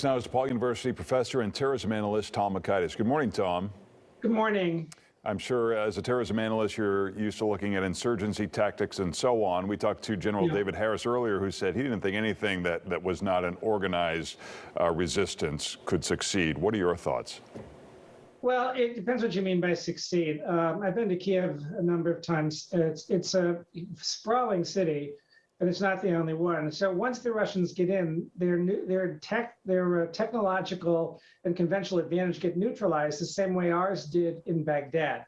Now is DePaul University professor and terrorism analyst Tom Makaitis. Good morning, Tom. Good morning. I'm sure as a terrorism analyst, you're used to looking at insurgency tactics and so on. We talked to General David Harris earlier, who said he didn't think anything that was not an organized resistance could succeed. What are your thoughts? Well, it depends what you mean by succeed. I've been to Kiev a number of times. It's a sprawling city, but it's not the only one. So once the Russians get in, their technological and conventional advantage get neutralized the same way ours did in Baghdad.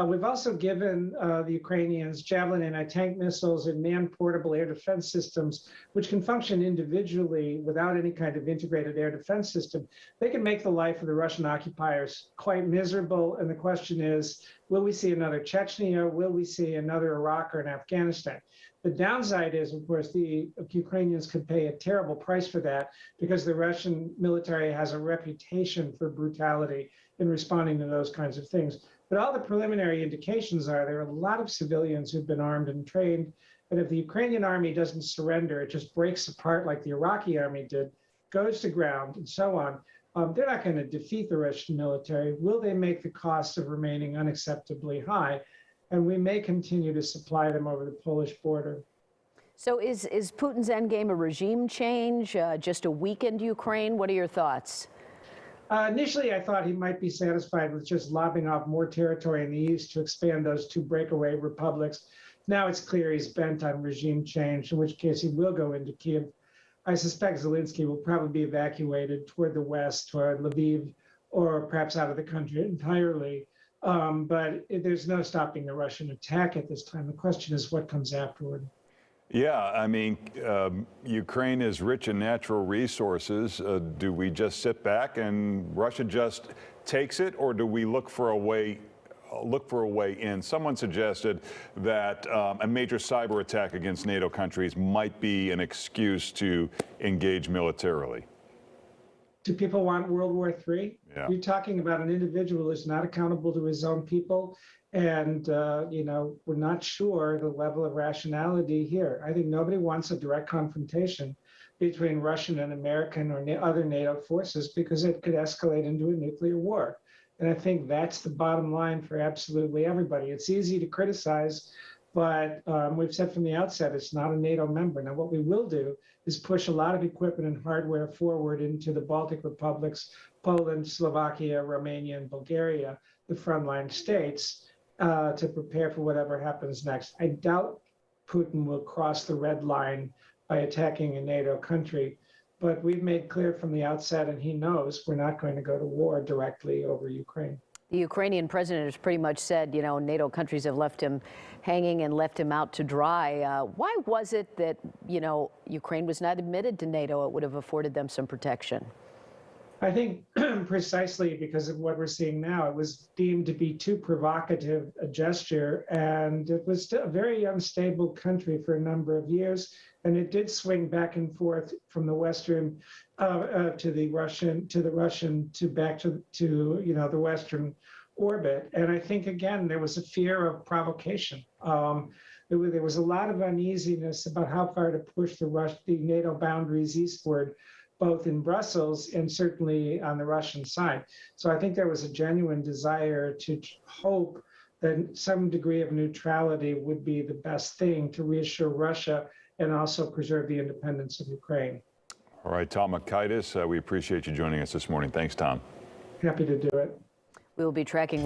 We've also given the Ukrainians Javelin anti-tank missiles and man-portable air defense systems, which can function individually without any kind of integrated air defense system. They can make the life of the Russian occupiers quite miserable. And the question is, will we see another Chechnya? Will we see another Iraq or an Afghanistan? The downside is, of course, the Ukrainians could pay a terrible price for that because the Russian military has a reputation for brutality in responding to those kinds of things. But all the preliminary indications are there are a lot of civilians who've been armed and trained. And if the Ukrainian army doesn't surrender, it just breaks apart like the Iraqi army did, goes to ground and so on. They're not going to defeat the Russian military. Will they make the cost of remaining unacceptably high? And we may continue to supply them over the Polish border. So is Putin's endgame a regime change, just a weakened Ukraine? What are your thoughts? Initially, I thought he might be satisfied with just lobbing off more territory in the east to expand those two breakaway republics. Now it's clear he's bent on regime change, in which case he will go into Kiev. I suspect Zelensky will probably be evacuated toward the west, toward Lviv, or perhaps out of the country entirely. But there's no stopping the Russian attack at this time. The question is what comes afterward. Yeah, I mean, Ukraine is rich in natural resources. Do we just sit back and Russia just takes it, or do we look for a way in? Someone suggested that a major cyber attack against NATO countries might be an excuse to engage militarily. Do people want World War III? Yeah. You're talking about an individual who's not accountable to his own people. And, we're not sure the level of rationality here. I think nobody wants a direct confrontation between Russian and American or other NATO forces because it could escalate into a nuclear war. And I think that's the bottom line for absolutely everybody. It's easy to criticize, but we've said from the outset, it's not a NATO member. Now, what we will do is push a lot of equipment and hardware forward into the Baltic republics, Poland, Slovakia, Romania, and Bulgaria, the frontline states, to prepare for whatever happens next. I doubt Putin will cross the red line by attacking a NATO country, but we've made clear from the outset, and he knows we're not going to go to war directly over Ukraine. The Ukrainian president has pretty much said, NATO countries have left him hanging and left him out to dry. Why was it that, Ukraine was not admitted to NATO? It would have afforded them some protection. I think precisely because of what we're seeing now, it was deemed to be too provocative a gesture, and it was still a very unstable country for a number of years, and it did swing back and forth from the Western to the Russian to back to the Western orbit. And I think again there was a fear of provocation. There was a lot of uneasiness about how far to push the NATO boundaries eastward, both in Brussels and certainly on the Russian side. So I think there was a genuine desire to hope that some degree of neutrality would be the best thing to reassure Russia and also preserve the independence of Ukraine. All right, Tom Makaitis, we appreciate you joining us this morning. Thanks, Tom. Happy to do it. We will be tracking